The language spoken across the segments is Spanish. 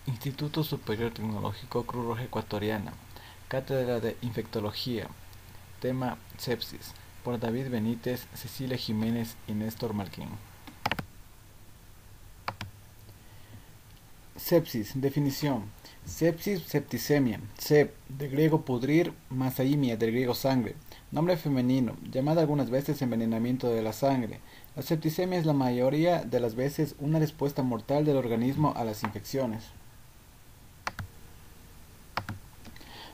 Instituto Superior Tecnológico Cruz Roja Ecuatoriana. Cátedra de Infectología. Tema Sepsis. Por David Benítez, Cecilia Jiménez y Néstor Marquín. Sepsis. Definición. Sepsis, septicemia. Sep, del griego pudrir, masaimia, del griego sangre. Nombre femenino, llamada algunas veces envenenamiento de la sangre. La septicemia es la mayoría de las veces una respuesta mortal del organismo a las infecciones.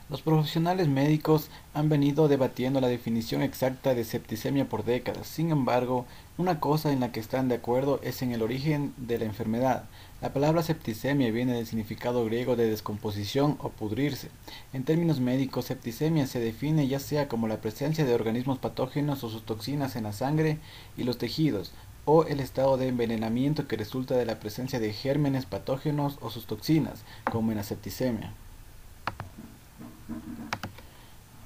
Los profesionales médicos han venido debatiendo la definición exacta de septicemia por décadas. Sin embargo, una cosa en la que están de acuerdo es en el origen de la enfermedad. La palabra septicemia viene del significado griego de descomposición o pudrirse. En términos médicos, septicemia se define ya sea como la presencia de organismos patógenos o sus toxinas en la sangre y los tejidos, o el estado de envenenamiento que resulta de la presencia de gérmenes patógenos o sus toxinas, como en la septicemia.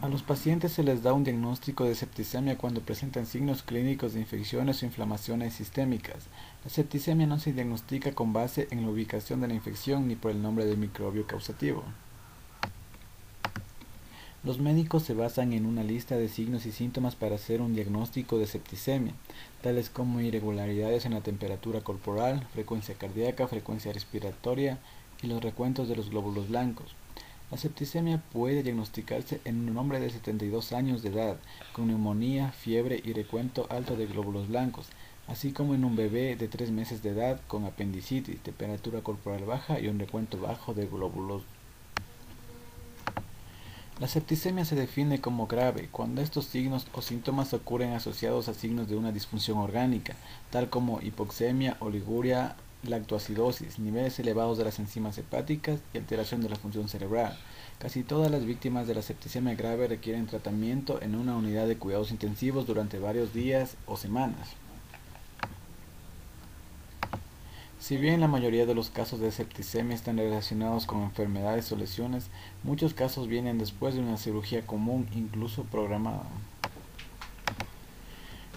A los pacientes se les da un diagnóstico de septicemia cuando presentan signos clínicos de infecciones o inflamaciones sistémicas. La septicemia no se diagnostica con base en la ubicación de la infección ni por el nombre del microbio causativo. Los médicos se basan en una lista de signos y síntomas para hacer un diagnóstico de septicemia, tales como irregularidades en la temperatura corporal, frecuencia cardíaca, frecuencia respiratoria y los recuentos de los glóbulos blancos. La septicemia puede diagnosticarse en un hombre de 72 años de edad, con neumonía, fiebre y recuento alto de glóbulos blancos, así como en un bebé de 3 meses de edad con apendicitis, temperatura corporal baja y un recuento bajo de glóbulos. La septicemia se define como grave cuando estos signos o síntomas ocurren asociados a signos de una disfunción orgánica, tal como hipoxemia, oliguria, lactoacidosis, niveles elevados de las enzimas hepáticas y alteración de la función cerebral. Casi todas las víctimas de la septicemia grave requieren tratamiento en una unidad de cuidados intensivos durante varios días o semanas. Si bien la mayoría de los casos de septicemia están relacionados con enfermedades o lesiones, muchos casos vienen después de una cirugía común, incluso programada.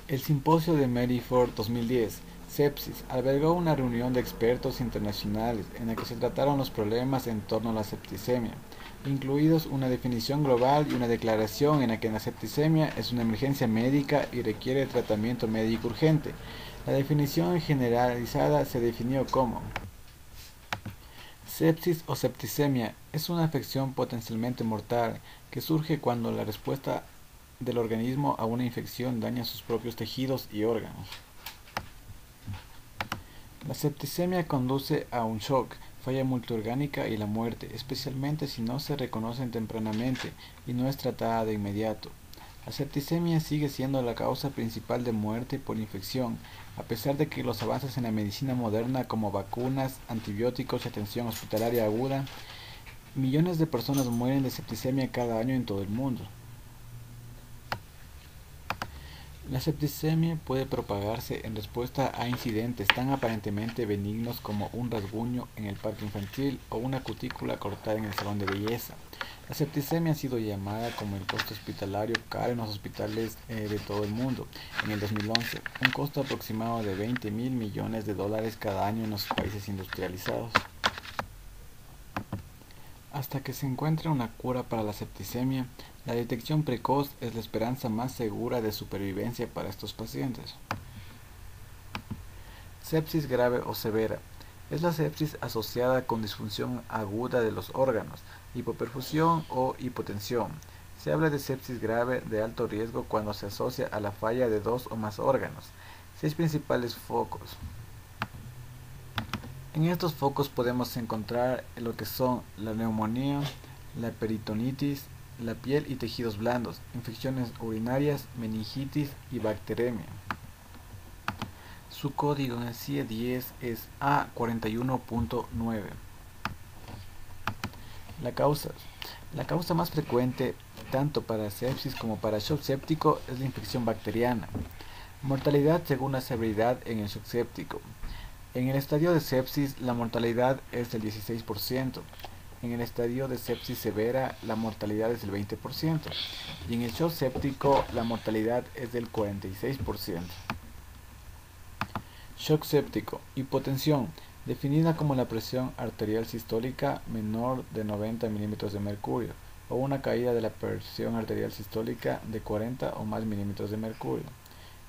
El Simposio de Mediford 2010, Sepsis, albergó una reunión de expertos internacionales en la que se trataron los problemas en torno a la septicemia, incluidos una definición global y una declaración en la que la septicemia es una emergencia médica y requiere tratamiento médico urgente. La definición generalizada se definió como: sepsis o septicemia es una afección potencialmente mortal que surge cuando la respuesta del organismo a una infección daña sus propios tejidos y órganos. La septicemia conduce a un shock, falla multiorgánica y la muerte, especialmente si no se reconocen tempranamente y no es tratada de inmediato. La septicemia sigue siendo la causa principal de muerte por infección, a pesar de que los avances en la medicina moderna como vacunas, antibióticos y atención hospitalaria aguda, millones de personas mueren de septicemia cada año en todo el mundo. La septicemia puede propagarse en respuesta a incidentes tan aparentemente benignos como un rasguño en el parque infantil o una cutícula cortada en el salón de belleza. La septicemia ha sido llamada como el costo hospitalario caro en los hospitales de todo el mundo. En el 2011, un costo aproximado de 20.000 millones de dólares cada año en los países industrializados. Hasta que se encuentre una cura para la septicemia, la detección precoz es la esperanza más segura de supervivencia para estos pacientes. Sepsis grave o severa. Es la sepsis asociada con disfunción aguda de los órganos, hipoperfusión o hipotensión. Se habla de sepsis grave de alto riesgo cuando se asocia a la falla de 2 o más órganos. 6 principales focos. En estos focos podemos encontrar lo que son la neumonía, la peritonitis, la piel y tejidos blandos, infecciones urinarias, meningitis y bacteremia. Su código en el CIE-10 es A41.9. La causa más frecuente, tanto para sepsis como para shock séptico, es la infección bacteriana. Mortalidad según la severidad en el shock séptico. En el estadio de sepsis, la mortalidad es del 16%. En el estadio de sepsis severa, la mortalidad es del 20%. Y en el shock séptico, la mortalidad es del 46%. Shock séptico. Hipotensión. definida como la presión arterial sistólica menor de 90 milímetros de mercurio o una caída de la presión arterial sistólica de 40 o más milímetros de mercurio,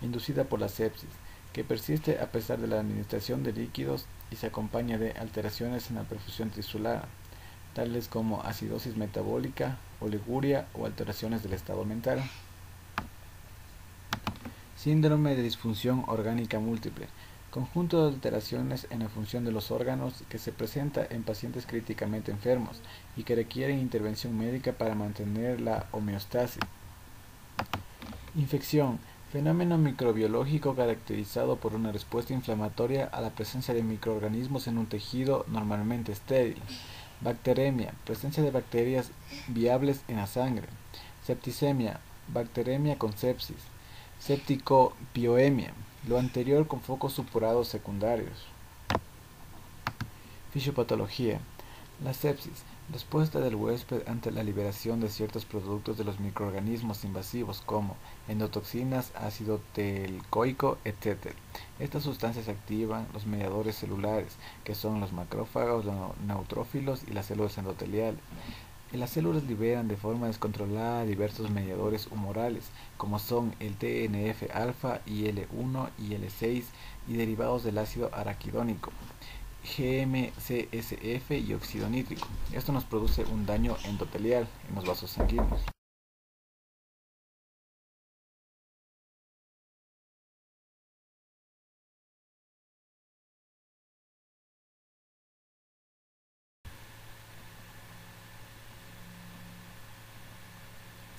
inducida por la sepsis, que persiste a pesar de la administración de líquidos y se acompaña de alteraciones en la perfusión tisular, tales como acidosis metabólica, oliguria o alteraciones del estado mental. Síndrome de disfunción orgánica múltiple, conjunto de alteraciones en la función de los órganos que se presenta en pacientes críticamente enfermos y que requieren intervención médica para mantener la homeostasis. Infección, fenómeno microbiológico caracterizado por una respuesta inflamatoria a la presencia de microorganismos en un tejido normalmente estéril. Bacteremia, presencia de bacterias viables en la sangre. Septicemia, bacteremia con sepsis. Septicopioemia, lo anterior con focos supurados secundarios. Fisiopatología. La sepsis, respuesta del huésped ante la liberación de ciertos productos de los microorganismos invasivos como endotoxinas, ácido telcoico, etc. Estas sustancias activan los mediadores celulares, que son los macrófagos, los neutrófilos y las células endoteliales. Y las células liberan de forma descontrolada diversos mediadores humorales, como son el TNF-alfa, IL-1 y IL-6 y derivados del ácido araquidónico, GM-CSF y óxido nítrico. Esto nos produce un daño endotelial en los vasos sanguíneos.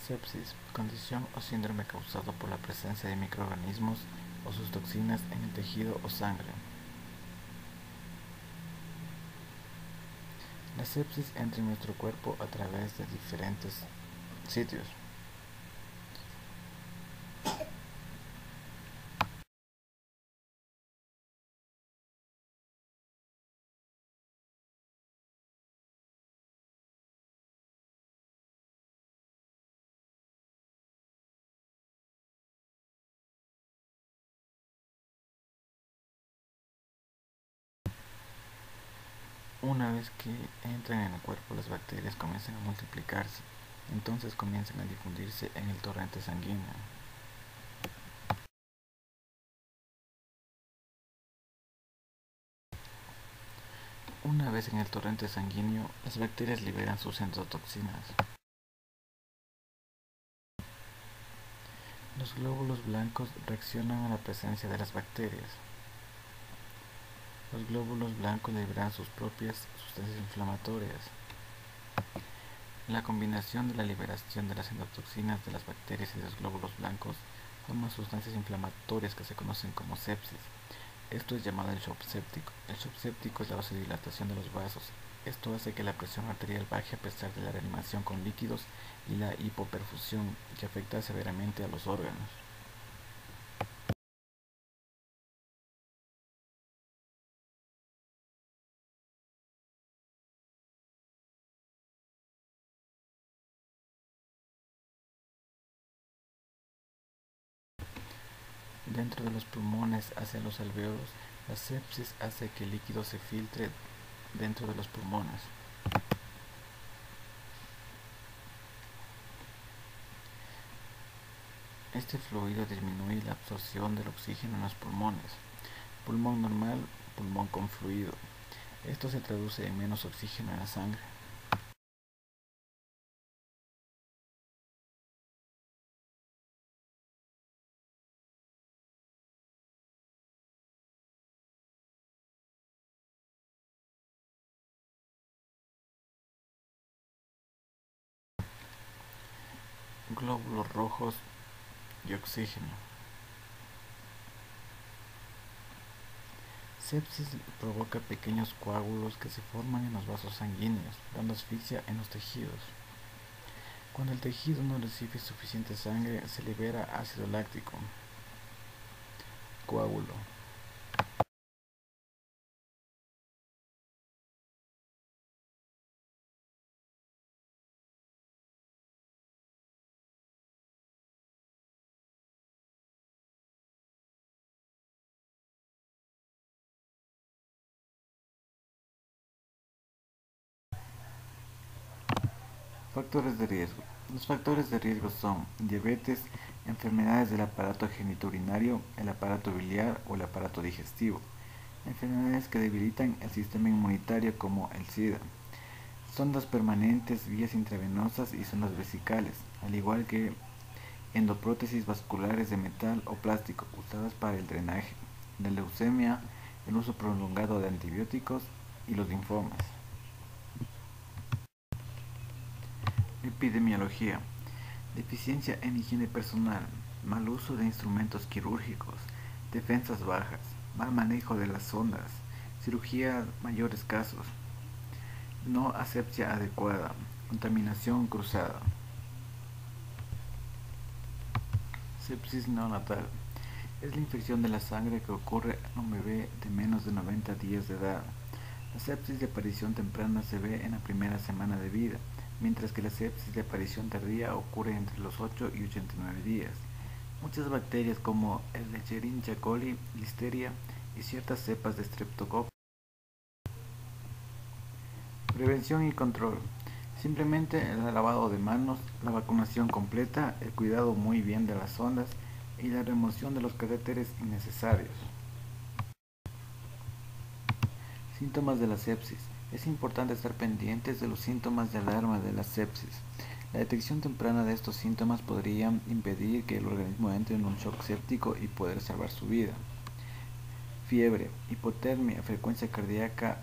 Sepsis, condición o síndrome causado por la presencia de microorganismos o sus toxinas en el tejido o sangre. La sepsis entra en nuestro cuerpo a través de diferentes sitios. Una vez que entran en el cuerpo, las bacterias comienzan a multiplicarse, entonces comienzan a difundirse en el torrente sanguíneo. Una vez en el torrente sanguíneo, las bacterias liberan sus endotoxinas. Los glóbulos blancos reaccionan a la presencia de las bacterias. Los glóbulos blancos liberan sus propias sustancias inflamatorias. La combinación de la liberación de las endotoxinas de las bacterias y de los glóbulos blancos forma sustancias inflamatorias que se conocen como sepsis. Esto es llamado el shock séptico. El shock séptico es la vasodilatación de los vasos. Esto hace que la presión arterial baje a pesar de la reanimación con líquidos y la hipoperfusión, que afecta severamente a los órganos. Dentro de los pulmones hacia los alveolos, la sepsis hace que el líquido se filtre dentro de los pulmones. Este fluido disminuye la absorción del oxígeno en los pulmones. Pulmón normal, pulmón con fluido. Esto se traduce en menos oxígeno en la sangre. Glóbulos rojos y oxígeno. Sepsis provoca pequeños coágulos que se forman en los vasos sanguíneos, dando asfixia en los tejidos. Cuando el tejido no recibe suficiente sangre, se libera ácido láctico. Coágulo. Factores de riesgo. Los factores de riesgo son diabetes, enfermedades del aparato genitourinario, el aparato biliar o el aparato digestivo, enfermedades que debilitan el sistema inmunitario como el SIDA, sondas permanentes, vías intravenosas y sondas vesicales, al igual que endoprótesis vasculares de metal o plástico usadas para el drenaje, la leucemia, el uso prolongado de antibióticos y los linfomas. Epidemiología. Deficiencia en higiene personal, mal uso de instrumentos quirúrgicos, defensas bajas, mal manejo de las sondas, cirugía mayores casos, no asepsia adecuada, contaminación cruzada. Sepsis neonatal. Es la infección de la sangre que ocurre en un bebé de menos de 90 días de edad. La sepsis de aparición temprana se ve en la primera semana de vida, mientras que la sepsis de aparición tardía ocurre entre los 8 y 89 días. Muchas bacterias como el Escherichia coli, Listeria y ciertas cepas de Streptococcus. Prevención y control. Simplemente el lavado de manos, la vacunación completa, el cuidado muy bien de las sondas y la remoción de los catéteres innecesarios. Síntomas de la sepsis. Es importante estar pendientes de los síntomas de alarma de la sepsis. La detección temprana de estos síntomas podría impedir que el organismo entre en un shock séptico y poder salvar su vida. Fiebre, hipotermia, frecuencia cardíaca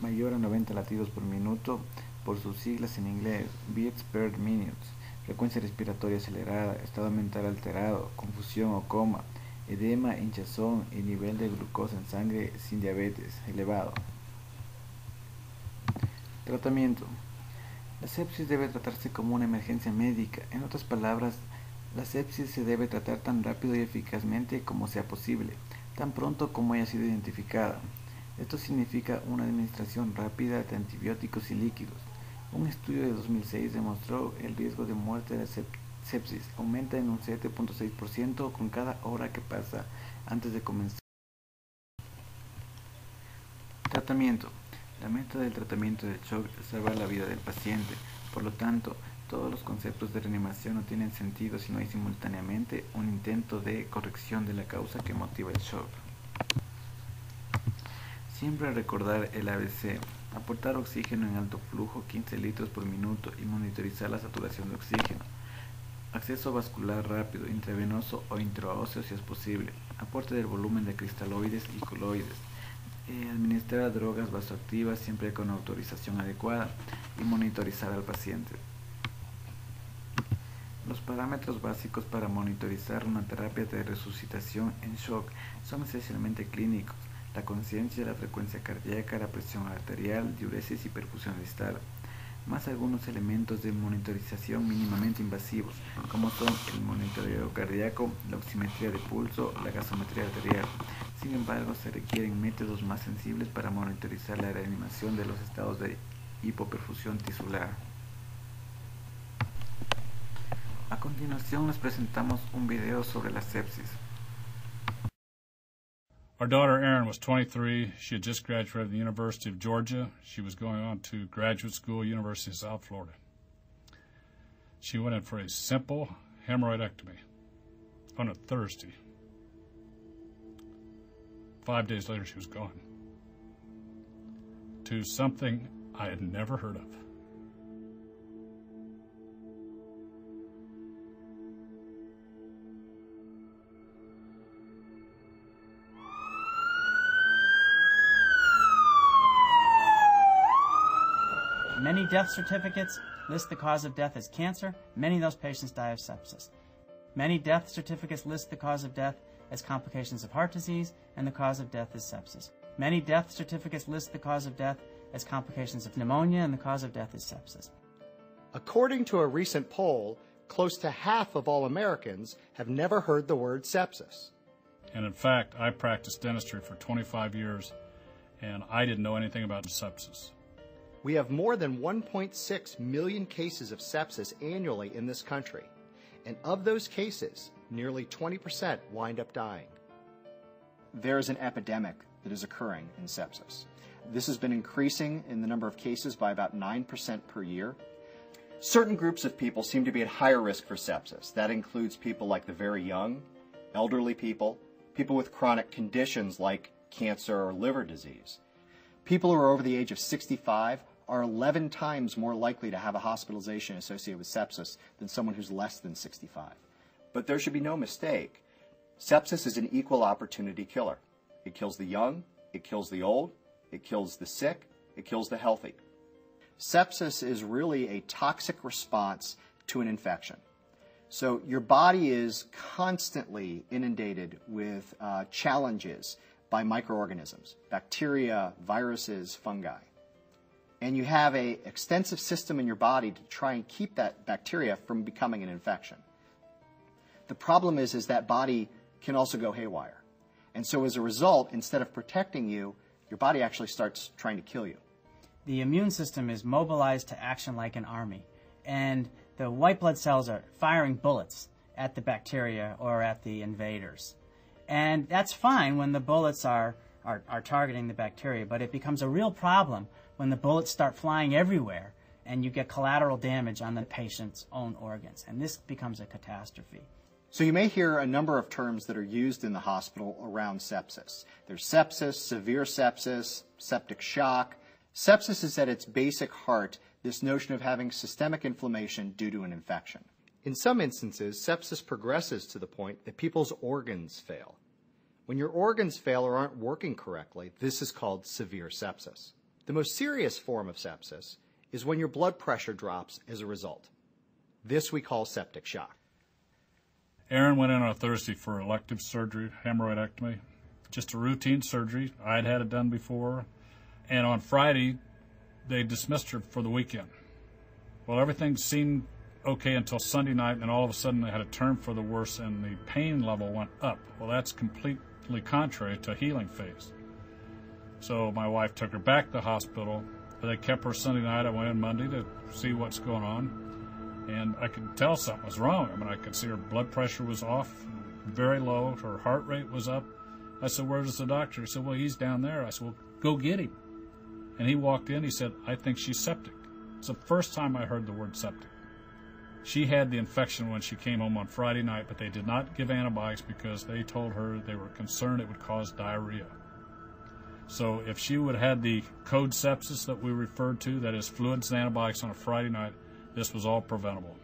mayor a 90 latidos por minuto, por sus siglas en inglés, beats per minute, frecuencia respiratoria acelerada, estado mental alterado, confusión o coma, edema, hinchazón y nivel de glucosa en sangre sin diabetes elevado. Tratamiento. La sepsis debe tratarse como una emergencia médica. En otras palabras, la sepsis se debe tratar tan rápido y eficazmente como sea posible, tan pronto como haya sido identificada. Esto significa una administración rápida de antibióticos y líquidos. Un estudio de 2006 demostró el riesgo de muerte de sepsis aumenta en un 7.6% con cada hora que pasa antes de comenzar. Tratamiento. La meta del tratamiento del shock es salvar la vida del paciente. Por lo tanto, todos los conceptos de reanimación no tienen sentido si no hay simultáneamente un intento de corrección de la causa que motiva el shock. Siempre recordar el ABC, aportar oxígeno en alto flujo 15 litros por minuto y monitorizar la saturación de oxígeno. Acceso vascular rápido, intravenoso o intraóseo si es posible. Aporte del volumen de cristaloides y coloides. Administrar drogas vasoactivas siempre con autorización adecuada y monitorizar al paciente. Los parámetros básicos para monitorizar una terapia de resucitación en shock son esencialmente clínicos: la conciencia, la frecuencia cardíaca, la presión arterial, diuresis y perfusión distal, más algunos elementos de monitorización mínimamente invasivos, como son el monitoreo cardíaco, la oximetría de pulso, la gasometría arterial. Sin embargo, se requieren métodos más sensibles para monitorizar la reanimación de los estados de hipoperfusión tisular. A continuación les presentamos un video sobre la sepsis. Our daughter Erin was 23. She had just graduated from the University of Georgia. She was going on to graduate school, University of South Florida. She went in for a simple hemorrhoidectomy on a Thursday. 5 days later, she was gone. To something I had never heard of. Many death certificates list the cause of death as cancer. Many of those patients die of sepsis. Many death certificates list the cause of death as complications of heart disease, and the cause of death is sepsis. Many death certificates list the cause of death as complications of pneumonia, and the cause of death is sepsis. According to a recent poll, close to half of all Americans have never heard the word sepsis. And in fact, I practiced dentistry for 25 years, and I didn't know anything about sepsis. We have more than 1.6 million cases of sepsis annually in this country, and of those cases, nearly 20% wind up dying. There is an epidemic that is occurring in sepsis. This has been increasing in the number of cases by about 9% per year. Certain groups of people seem to be at higher risk for sepsis. That includes people like the very young, elderly people, people with chronic conditions like cancer or liver disease. People who are over the age of 65 are 11 times more likely to have a hospitalization associated with sepsis than someone who's less than 65. But there should be no mistake. Sepsis is an equal opportunity killer. It kills the young, it kills the old, it kills the sick, it kills the healthy. Sepsis is really a toxic response to an infection. So your body is constantly inundated with challenges by microorganisms, bacteria, viruses, fungi. And you have an extensive system in your body to try and keep that bacteria from becoming an infection. The problem is that body can also go haywire. And so as a result, instead of protecting you, your body actually starts trying to kill you. The immune system is mobilized to action like an army, and the white blood cells are firing bullets at the bacteria or at the invaders. And that's fine when the bullets are targeting the bacteria, but it becomes a real problem when the bullets start flying everywhere and you get collateral damage on the patient's own organs, and this becomes a catastrophe. So you may hear a number of terms that are used in the hospital around sepsis. There's sepsis, severe sepsis, septic shock. Sepsis is at its basic heart this notion of having systemic inflammation due to an infection. In some instances, sepsis progresses to the point that people's organs fail. When your organs fail or aren't working correctly, this is called severe sepsis. The most serious form of sepsis is when your blood pressure drops as a result. This we call septic shock. Aaron went in on a Thursday for elective surgery, hemorrhoidectomy, just a routine surgery. I'd had it done before. And on Friday, they dismissed her for the weekend. Well, everything seemed okay until Sunday night, and all of a sudden they had a turn for the worse, and the pain level went up. Well, that's completely contrary to a healing phase. So my wife took her back to the hospital. They kept her Sunday night. I went in Monday to see what's going on, and I could tell something was wrong. I mean, I could see her blood pressure was off, very low. Her heart rate was up. I said, "Where's the doctor?" He said, "Well, he's down there." I said, "Well, go get him." And he walked in, he said, "I think she's septic." It's the first time I heard the word septic. She had the infection when she came home on Friday night, but they did not give antibiotics because they told her they were concerned it would cause diarrhea. So if she would have had the code sepsis that we referred to, that is fluids and antibiotics on a Friday night, this was all preventable.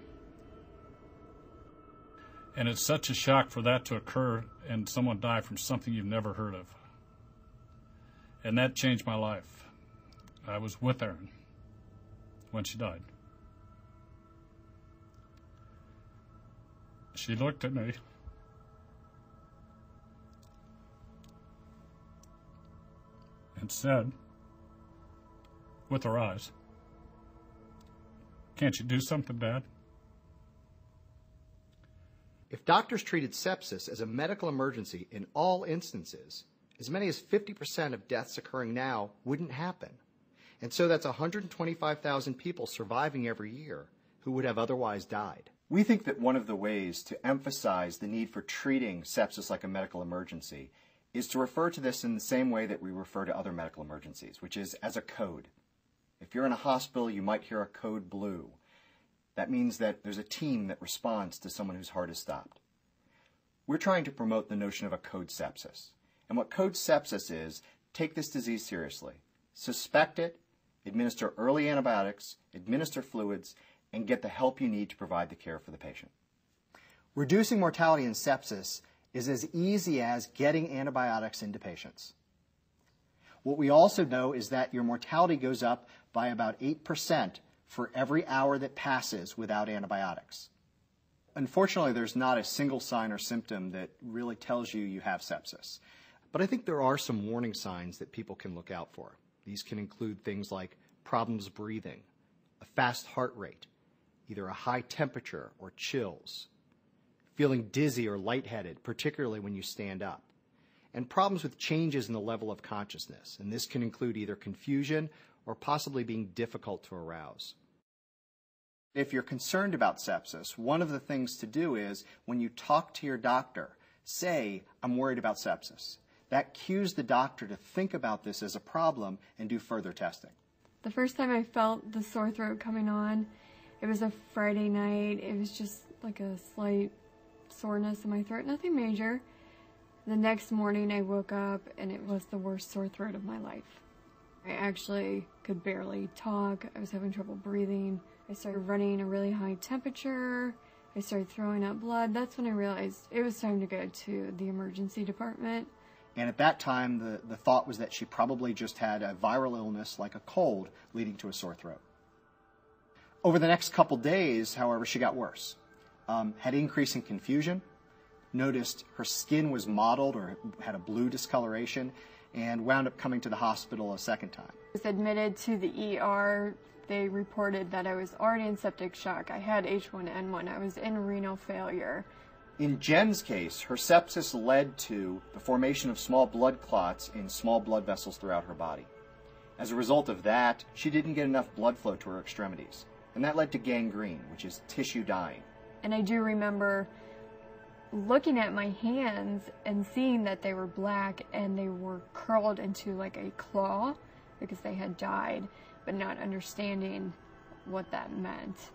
And it's such a shock for that to occur and someone die from something you've never heard of. And that changed my life. I was with Erin when she died. She looked at me and said, with her eyes, "Can't you do something, Dad?" If doctors treated sepsis as a medical emergency in all instances, as many as 50% of deaths occurring now wouldn't happen. And so that's 125,000 people surviving every year who would have otherwise died. We think that one of the ways to emphasize the need for treating sepsis like a medical emergency is to refer to this in the same way that we refer to other medical emergencies, which is as a code. If you're in a hospital, you might hear a code blue. That means that there's a team that responds to someone whose heart is stopped. We're trying to promote the notion of a code sepsis. And what code sepsis is, take this disease seriously. Suspect it, administer early antibiotics, administer fluids, and get the help you need to provide the care for the patient. Reducing mortality in sepsis is as easy as getting antibiotics into patients. What we also know is that your mortality goes up by about 8% for every hour that passes without antibiotics. Unfortunately, there's not a single sign or symptom that really tells you have sepsis. But I think there are some warning signs that people can look out for. These can include things like problems breathing, a fast heart rate, either a high temperature or chills, feeling dizzy or lightheaded, particularly when you stand up, and problems with changes in the level of consciousness. And this can include either confusion or possibly being difficult to arouse. If you're concerned about sepsis, one of the things to do is when you talk to your doctor, say, "I'm worried about sepsis." That cues the doctor to think about this as a problem and do further testing. The first time I felt the sore throat coming on, It was a Friday night. It was just like a slight soreness in my throat, nothing major. The next morning I woke up and it was the worst sore throat of my life. I actually could barely talk. I was having trouble breathing. I started running a really high temperature. I started throwing up blood. That's when I realized it was time to go to the emergency department. And at that time, the thought was that she probably just had a viral illness like a cold leading to a sore throat. Over the next couple days, however, she got worse. Had increasing confusion, noticed her skin was mottled or had a blue discoloration, and wound up coming to the hospital a second time. I was admitted to the ER. They reported that I was already in septic shock. I had H1N1. I was in renal failure. In Jen's case, her sepsis led to the formation of small blood clots in small blood vessels throughout her body. As a result of that, she didn't get enough blood flow to her extremities, and that led to gangrene, which is tissue dying. And I do remember looking at my hands and seeing that they were black and they were curled into like a claw because they had died, but not understanding what that meant.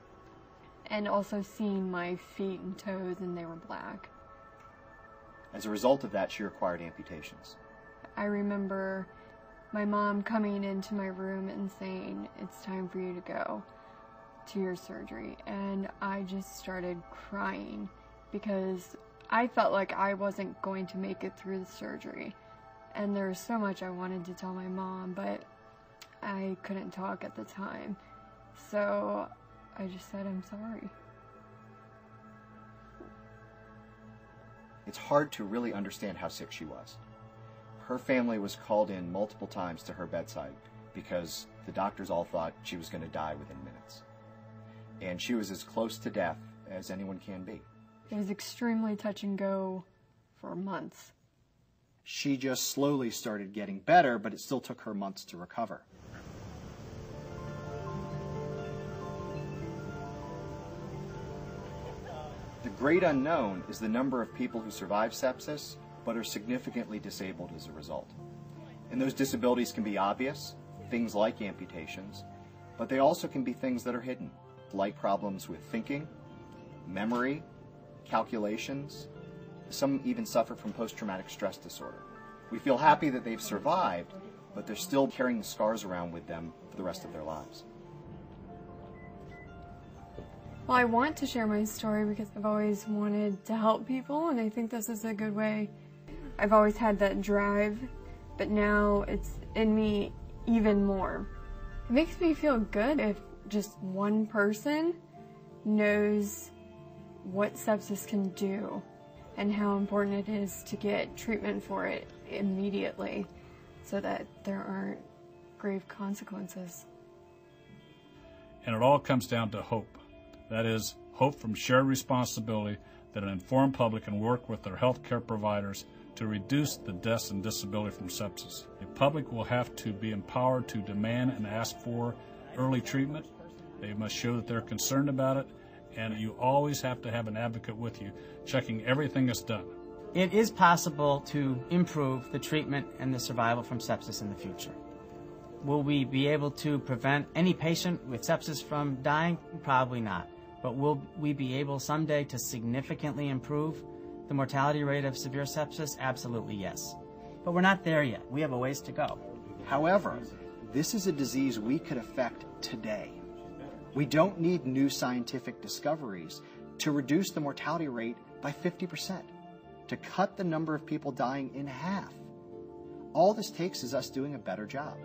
And also seeing my feet and toes and they were black. As a result of that, she required amputations. I remember my mom coming into my room and saying, "It's time for you to go to your surgery." And I just started crying because I felt like I wasn't going to make it through the surgery. And there was so much I wanted to tell my mom, but I couldn't talk at the time. So I just said, "I'm sorry." It's hard to really understand how sick she was. Her family was called in multiple times to her bedside because the doctors all thought she was going to die within minutes. And she was as close to death as anyone can be. It was extremely touch and go for months. She just slowly started getting better, but it still took her months to recover. The great unknown is the number of people who survive sepsis but are significantly disabled as a result. And those disabilities can be obvious, things like amputations, but they also can be things that are hidden, like problems with thinking, memory, calculations. Some even suffer from post-traumatic stress disorder. We feel happy that they've survived, but they're still carrying the scars around with them for the rest of their lives. Well, I want to share my story because I've always wanted to help people, and I think this is a good way. I've always had that drive, but now it's in me even more. It makes me feel good if just one person knows what sepsis can do and how important it is to get treatment for it immediately so that there aren't grave consequences. And it all comes down to hope. That is, hope from shared responsibility that an informed public can work with their health care providers to reduce the deaths and disability from sepsis. The public will have to be empowered to demand and ask for early treatment. They must show that they're concerned about it, and you always have to have an advocate with you, checking everything that's done. It is possible to improve the treatment and the survival from sepsis in the future. Will we be able to prevent any patient with sepsis from dying? Probably not. But will we be able someday to significantly improve the mortality rate of severe sepsis? Absolutely yes. But we're not there yet. We have a ways to go. However, this is a disease we could affect today. We don't need new scientific discoveries to reduce the mortality rate by 50%, to cut the number of people dying in half. All this takes is us doing a better job.